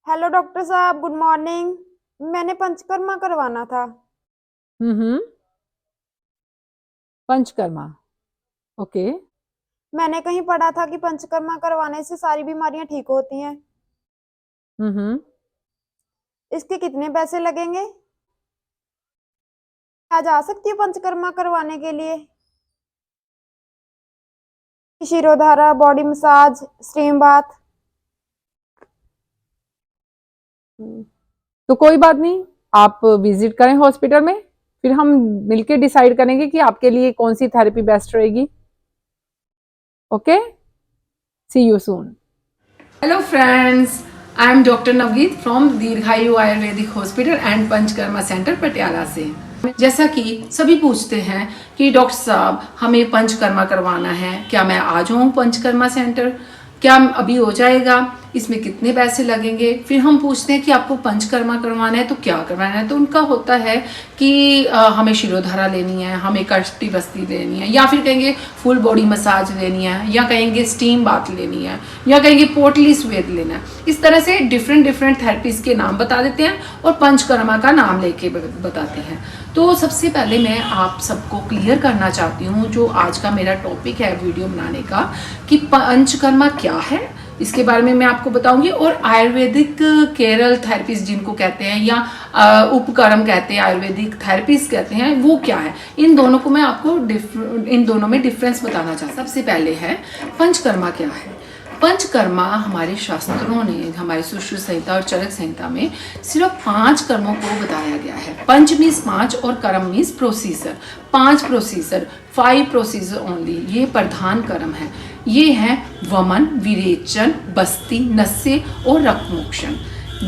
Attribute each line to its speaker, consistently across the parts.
Speaker 1: Hello doctor साहब, good morning. मैंने पंचकर्मा करवाना था।
Speaker 2: हम्म। पंचकर्मा। ओके।
Speaker 1: मैंने कहीं पढ़ा था कि पंचकर्मा करवाने से सारी बीमारियां ठीक होती हैं।
Speaker 2: हम्म।
Speaker 1: इसके कितने पैसे लगेंगे? क्या जा सकती हूँ पंचकर्मा करवाने के लिए? Shirodhara, body massage, steam bath.
Speaker 2: तो कोई बात नहीं, आप विजिट करें हॉस्पिटल में, फिर हम मिलके डिसाइड करेंगे कि आपके लिए कौन सी थेरेपी बेस्ट रहेगी। Okay, see you soon.
Speaker 3: Hello friends, I am Dr. Navgeet from Dirghayu Ayurvedic hospital and Panchakarma centre Patiala से। जैसा कि सभी पूछते हैं कि डॉक्टर साहब हमें पंचकर्मा करवाना है, क्या मैं आ जाऊँ पंचकर्मा सेंटर, क्या अभी हो जाएगा, इसमें कितने पैसे लगेंगे। फिर हम पूछते हैं कि आपको पंचकर्मा करवाना है तो क्या करवाना है, तो उनका होता है कि हमें शिरोधारा लेनी है, हमें कष्टी बस्ती लेनी है, या फिर कहेंगे फुल बॉडी मसाज लेनी है, या कहेंगे स्टीम बाथ लेनी है, या कहेंगे पोटली स्वेद लेना है। इस तरह से डिफरेंट थेरेपीज के नाम बता देते हैं और पंचकर्मा का नाम लेके बताते हैं। तो सबसे पहले मैं आप सबको क्लियर करना चाहती हूँ, जो आज का मेरा टॉपिक है वीडियो बनाने का, कि पंचकर्मा क्या है, इसके बारे में मैं आपको बताऊंगी। और आयुर्वेदिक केरल थेरेपीज जिनको कहते हैं, या उपकर्म कहते हैं, आयुर्वेदिक थेरेपीज कहते हैं, वो क्या है, इन दोनों को मैं आपको इन दोनों में डिफरेंस बताना चाहती हूँ। सबसे पहले है पंचकर्मा क्या है। पंचकर्मा हमारे शास्त्रों ने, हमारी सुश्रुत संहिता और चरक संहिता में सिर्फ 5 कर्मों को बताया गया है। पंच मीन्स 5 और कर्म means procedure. 5 procedure, 5 procedure only, ये प्रधान कर्म है। ये है वमन, विरेचन, बस्ती, नस्य और रक्तमोक्षण।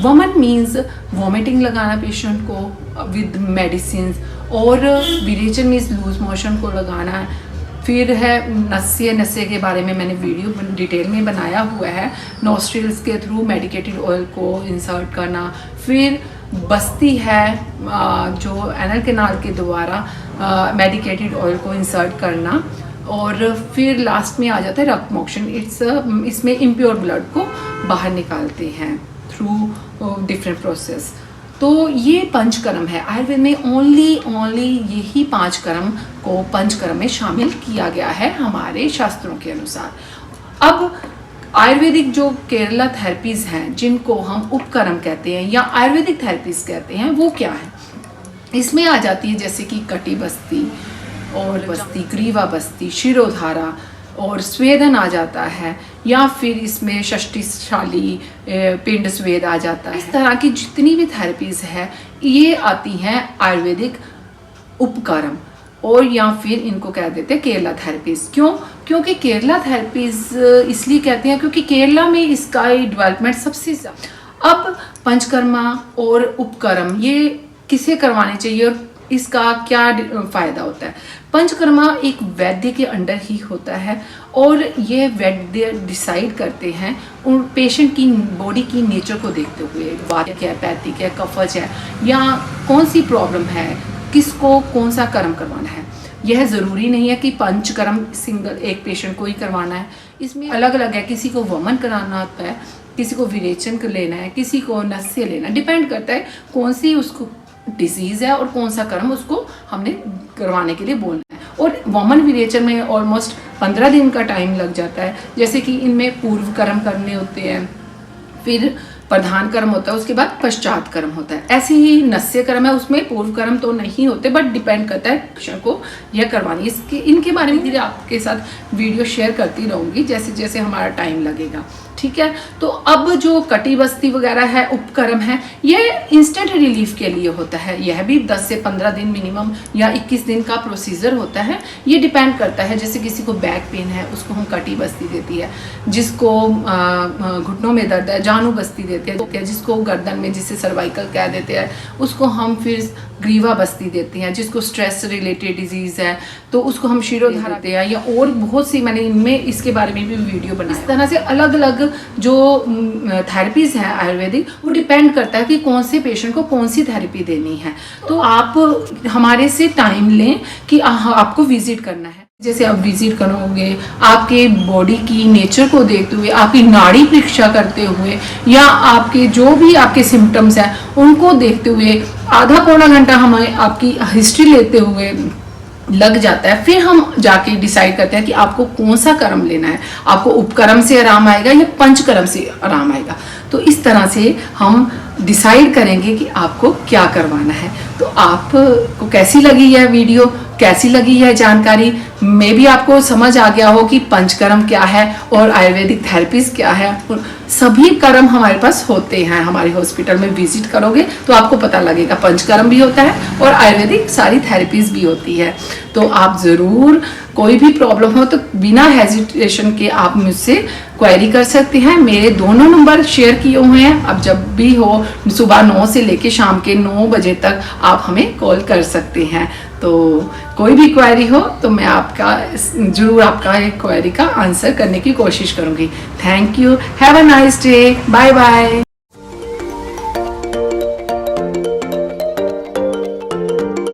Speaker 3: वमन मीन्स वॉमिटिंग लगाना पेशेंट को विद मेडिसिन, और विरेचन मीन्स लूज मोशन को लगाना। फिर है नस्य के बारे में मैंने वीडियो डिटेल में बनाया हुआ है, नोस्ट्रिल्स के थ्रू मेडिकेटेड ऑयल को इंसर्ट करना। फिर बस्ती है, जो एनल कैनाल के द्वारा मेडिकेटेड ऑयल को इंसर्ट करना। और फिर लास्ट में आ जाता है रक्तमोक्षण। इसमें इम्प्योर ब्लड को बाहर निकालते हैं थ्रू डिफरेंट प्रोसेस। तो ये पंचकर्म है। आयुर्वेद में ओनली यही 5 कर्म को पंचकर्म में शामिल किया गया है हमारे शास्त्रों के अनुसार। अब आयुर्वेदिक जो केरला थेरेपीज हैं, जिनको हम उपकर्म कहते हैं या आयुर्वेदिक थेरेपीज कहते हैं, वो क्या है। इसमें आ जाती है जैसे कि कटी बस्ती और बस्ती, ग्रीवा बस्ती, शिरोधारा और स्वेदन आ जाता है, या फिर इसमें षष्टिशाली पिंड स्वेद आ जाता है। इस तरह की जितनी भी थेरेपीज है ये आती हैं आयुर्वेदिक उपकर्म, और या फिर इनको कह देते हैं केरला थेरेपीज। क्यों? क्योंकि केरला थेरेपीज इसलिए कहते हैं क्योंकि केरला में इसका डेवलपमेंट सबसे ज़्यादा। अब पंचकर्मा और उपकर्म ये किसे करवाने चाहिए और इसका क्या फ़ायदा होता है। पंचकर्मा एक वैद्य के अंडर ही होता है, और ये वैद्य डिसाइड करते हैं उन पेशेंट की बॉडी की नेचर को देखते हुए, वात है, पैथिक है, कफज है, या कौन सी प्रॉब्लम है, किसको कौन सा कर्म करवाना है। यह ज़रूरी नहीं है कि पंचकर्म सिंगल एक पेशेंट को ही करवाना है। इसमें अलग अलग है, किसी को वमन कराना होता है, किसी को विरेचन लेना है, किसी को नस्य लेना, डिपेंड करता है कौन सी उसको डिजीज़ है और कौन सा कर्म उसको हमने करवाने के लिए बोलना है। और वमन विरेचन में ऑलमोस्ट 15 दिन का टाइम लग जाता है, जैसे कि इनमें पूर्व कर्म करने होते हैं, फिर प्रधान कर्म होता है, उसके बाद पश्चात कर्म होता है। ऐसे ही नस्य कर्म है, उसमें पूर्व कर्म तो नहीं होते, बट डिपेंड करता है पेशेंट को यह करवानी। इसके इनके बारे में धीरे आपके साथ वीडियो शेयर करती रहूँगी जैसे जैसे हमारा टाइम लगेगा, ठीक है। तो अब जो कटी बस्ती वगैरह है, उपकर्म है, ये इंस्टेंट रिलीफ के लिए होता है। यह भी 10 से 15 दिन मिनिमम या 21 दिन का प्रोसीजर होता है। ये डिपेंड करता है, जैसे किसी को बैक पेन है उसको हम कटी बस्ती देती है, जिसको घुटनों में दर्द है जानु बस्ती देते हैं, जिसको गर्दन में जिसे सर्वाइकल कह देते हैं उसको हम फिर ग्रीवा बस्ती देते हैं, जिसको स्ट्रेस रिलेटेड डिजीज़ है तो उसको हम शिरोधारा देते हैं, या और बहुत सी मैंने इनमें इसके बारे में भी वीडियो बनाई। इस तरह से अलग अलग जो थेरेपीज हैं आयुर्वेदिक, वो डिपेंड करता है कि कौन से पेशेंट को कौन सी थेरेपी देनी है। तो आप हमारे से टाइम लें कि आपको विजिट करना है। जैसे आप विजिट करोगे, आपके बॉडी की नेचर को देखते हुए, आपकी नाड़ी परीक्षा करते हुए, या आपके जो भी आपके सिम्टम्स हैं उनको देखते हुए आधा पौना घंटा हमें आपकी हिस्ट्री लेते हुए लग जाता है। फिर हम जाके डिसाइड करते हैं कि आपको कौन सा कर्म लेना है, आपको उपकर्म से आराम आएगा या पंचकर्म से आराम आएगा। तो इस तरह से हम डिसाइड करेंगे कि आपको क्या करवाना है। तो आपको कैसी लगी यह वीडियो, कैसी लगी यह जानकारी? मे भी आपको समझ आ गया हो कि पंचकर्म क्या है और आयुर्वेदिक थेरेपीज क्या है। सभी कर्म हमारे पास होते हैं। हमारे हॉस्पिटल में विजिट करोगे तो आपको पता लगेगा पंचकर्म भी होता है और आयुर्वेदिक सारी थेरेपीज भी होती है। तो आप ज़रूर, कोई भी प्रॉब्लम हो तो बिना हेजिटेशन के आप मुझसे क्वेरी कर सकते हैं। मेरे दोनों नंबर शेयर किए हुए हैं। अब जब भी हो, सुबह 9 से लेके शाम के 9 बजे तक आप हमें कॉल कर सकते हैं। तो कोई भी क्वेरी हो तो मैं जरूर आपका क्वेरी का आंसर करने की कोशिश करूंगी। Thank you, have a nice day, bye bye.